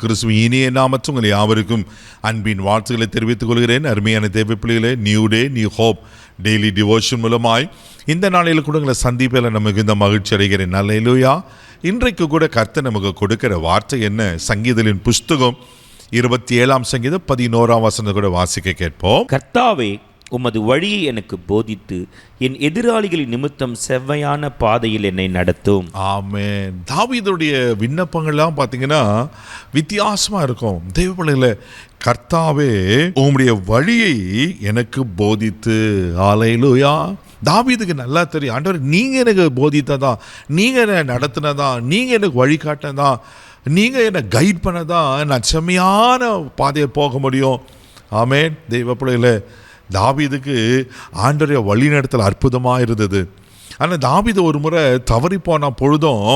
கிறிஸ்துவின் இனிய நாமத்தில் உங்கள் யாவருக்கும் அன்பின் வாழ்த்துக்களை தெரிவித்துக் கொள்கிறேன். அருமையான தேவ பிள்ளைகளே, new day new hope daily devotion மூலமாய் இந்த நாளில் கூட உங்களை சந்திப்பில் நமக்கு இந்த மகிழ்ச்சி அடைகிறேன். அல்லேலூயா. இன்றைக்கு கூட கர்த்தர் நமக்கு கொடுக்கிற வார்த்தை என்ன? சங்கீதங்களின் புஸ்தகம் 27 சங்கீதம் 11 வசனம் கூட வாசிக்க கேட்போம். கர்த்தாவே, உமது வழியை எனக்கு போதித்து என் எதிராளிகளின் நிமித்தம் செவ்வையான பாதையில் என்னை நடத்தும். ஆமென். தாவீதுடைய விண்ணப்பங்கள்லாம் பார்த்தீங்கன்னா வித்தியாசமாக இருக்கும். தேவ பிள்ளைகளே, கர்த்தாவே உம்முடைய வழியை எனக்கு போதித்து. அல்லேலூயா. தாவீதுக்கு நல்லா தெரியும், ஆண்டவர் நீங்கள் எனக்கு போதித்ததா, நீங்கள் என்னை நடத்தினதா, நீங்கள் எனக்கு வழிகாட்டினதா, நீங்கள் என்னை கைட் பண்ணதான் நான் செம்மையான பாதையை போக முடியும். ஆமென். தெய்வ பிள்ளைகளே, தாவீதுக்கு ஆண்டவருடைய வழிநடத்தல் அற்புதமாக இருந்தது. ஆனால் தாவீது ஒரு முறை தவறி போன பொழுதும்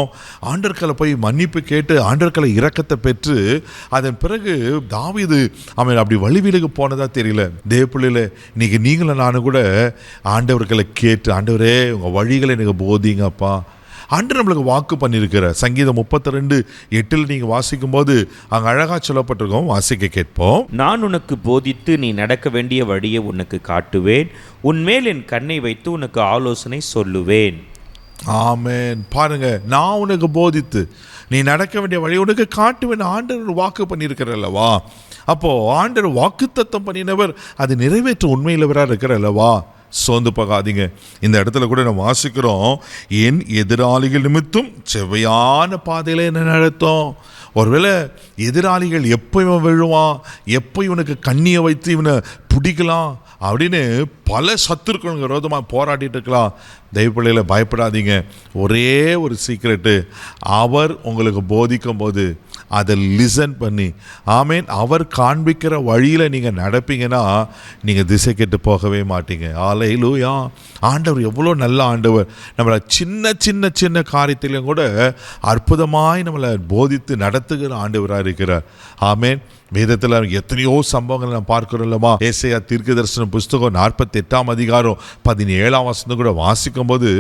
ஆண்டவர்களை போய் மன்னிப்பு கேட்டு ஆண்டவர்களை இரக்கத்தை பெற்று அதன் பிறகு தாவீது அவன் அப்படி வழிவிலகு போனதா தெரியல. தேவ பிள்ளையில இன்னைக்கு நீங்களும் நானும் கூட ஆண்டவர்களை கேட்டு, ஆண்டவரே உங்கள் வழிகளை எனக்கு போதிங்கப்பா. ஆண்டவர் நம்மளுக்கு வாக்கு பண்ணியிருக்கிற சங்கீதம் 32:8 நீங்கள் வாசிக்கும் போது அங்கே அழகாக சொல்லப்பட்டிருக்கோம். வாசிக்க கேட்போம். நான் உனக்கு போதித்து நீ நடக்க வேண்டிய வழியை உனக்கு காட்டுவேன், உன்மேல் என் கண்ணை வைத்து உனக்கு ஆலோசனை சொல்லுவேன். ஆமென். பாருங்க, நான் உனக்கு போதித்து நீ நடக்க வேண்டிய வழி உனக்கு காட்டுவேன். ஆண்டவர் வாக்கு பண்ணியிருக்கிற அல்லவா? அப்போ ஆண்டவர் வாக்கு தத்தம் பண்ணினவர் அது நிறைவேற்ற உண்மையிலவராக இருக்கிற அல்லவா? சோர்ந்து போகாதீங்க. இந்த இடத்துல கூட நம்ம வாசிக்கிறோம், என் எதிராளிகள் நிமித்தம் செவ்வையான பாதையில் என்ன நடத்தும். ஒருவேளை எதிராளிகள் எப்போ இவன் விழுவான், எப்போ இவனுக்கு கண்ணியை வைத்து இவனை பிடிக்கலாம் அப்படின்னு பல சத்துருக்கள் விரோதமாக போராடிட்டு இருக்கலாம். தெய்வப்பிள்ளையில் பயப்படாதீங்க. ஒரே ஒரு சீக்ரெட்டு, அவர் உங்களுக்கு போதிக்கும் போது அதை லிசன் பண்ணி, ஆமேன், அவர் காண்பிக்கிற வழியில் நீங்கள் நடப்பீங்கன்னா நீங்கள் திசை கெட்டு போகவே மாட்டீங்க. அல்லேலூயா. ஆண்டவர் எவ்வளோ நல்ல ஆண்டவர். நம்மளை சின்ன சின்ன சின்ன காரியத்திலையும் கூட அற்புதமாய் நம்மளை போதித்து நடத்துகிற ஆண்டவராக இருக்கிறார். ஆமேன். வேதத்தில் எத்தனையோ சம்பவங்கள் நம்ம பார்க்கிறோம் இல்லமா? ஏசாயா தீர்க்கதரிசன புஸ்தகம் 48 அதிகாரம் 17 வசனம் கூட வாசிக்கும் போது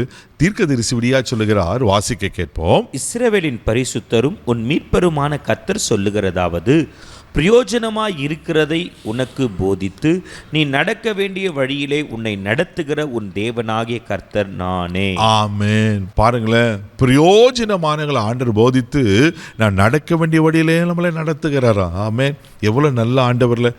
தீர்க்கதரிசி விடியா சொல்லுகிறார். வாசிக்க கேட்போம். இஸ்ரவேலின் பரிசுத்தரும் உன் மீட்பருமான கர்த்தர் சொல்லுகிறதாவது, பிரயோஜனமாய் இருக்கிறதை உனக்கு போதித்து நீ நடக்க வேண்டிய வழியிலே உன்னை நடத்துகிற உன் தேவனாகிய கர்த்தர் நானே. ஆமென். பாருங்களேன், பிரயோஜனமானங்களை ஆண்டவர் போதித்து நான் நடக்க வேண்டிய வழியிலே நம்மளை நடத்துகிறாரா? ஆமென். எவ்வளோ நல்ல ஆண்டவர்ல.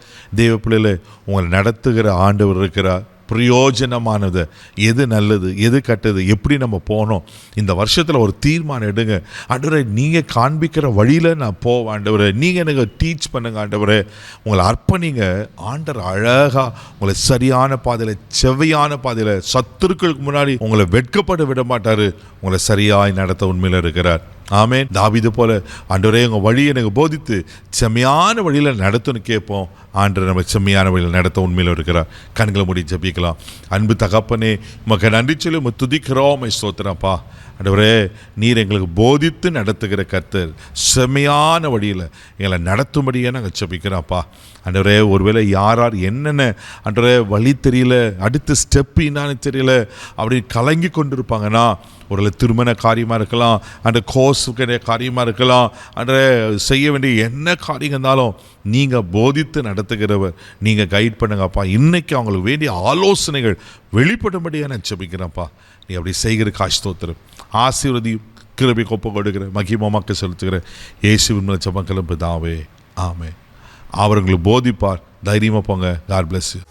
தேவ பிள்ளையில உங்களை நடத்துகிற ஆண்டவர் இருக்கிறார். பிரயோஜனமானது, எது நல்லது எது கெட்டது, எப்படி நம்ம போனோம், இந்த வருஷத்தில் ஒரு தீர்மானம் எடுங்க. ஆண்டவரே, நீங்கள் காண்பிக்கிற வழியில் நான் போவேன். ஆண்டவரே, நீங்கள் எனக்கு டீச் பண்ணுங்க. ஆண்டவரே, உங்களை அர்ப்பணிங்க. ஆண்டவர் அழகாக உங்களை சரியான பாதையில், செவ்வையான பாதையில், சத்துருக்களுக்கு முன்னாடி உங்களை வெட்கப்பட விட மாட்டார். உங்களை சரியாய் நடத்த உண்மையில் இருக்கிறார். ஆமென். தாவீது போல ஆண்டவரே உங்கள் வழியை எனக்கு போதித்து செம்மையான வழியில் நடத்துன்னு கேட்போம். ஆண்டவர் நம்ம செம்மையான வழியில் நடத்த உண்மையில் இருக்கிறார். கண்களை மூடி ஜெபிக்கலாம். அன்பு தகப்பனே, உமக்கு நன்றி சொல்லி உம்மை துதிக்கிறோம், ஸ்தோத்திரப்பா. ஆண்டவரே, நீர் எங்களுக்கு போதித்து நடத்துகிற கர்த்தர், செம்மையான வழியில் எங்களை நடத்தும்படியே நாங்கள் ஜெபிக்கிறோம்ப்பா. ஆண்டவரே, ஒருவேளை யார் என்னென்ன ஆண்டவரே வழி தெரியல, அடுத்த ஸ்டெப்பு என்னான்னு தெரியல அப்படி கலங்கி கொண்டு இருப்பாங்கன்னா, ஒரு திருமண காரியமாக இருக்கலாம், அந்த கோர்ஸுக்கு காரியமாக இருக்கலாம், அந்த செய்ய வேண்டிய என்ன காரியம் இருந்தாலும் நீங்கள் போதித்து நடத்துகிறவர், நீங்கள் கைட் பண்ணுங்கப்பா. இன்றைக்கி அவங்களுக்கு வேண்டிய ஆலோசனைகள் வெளிப்படும்படியாக நான் ஜெபிக்கிறேன்ப்பா. நீ அப்படி செய்கிற ஸ்தோத்திரம். ஆசீர்வதி கிருபை கொப்பு கொடுக்கிற மகிமமாக்க செலுத்துகிற இயேசுவின் மூலம் ஜெபங்களும் பிதாவே, ஆமென். அவர்களுக்கு போதிப்பார். தைரியமாக போங்க. God bless you.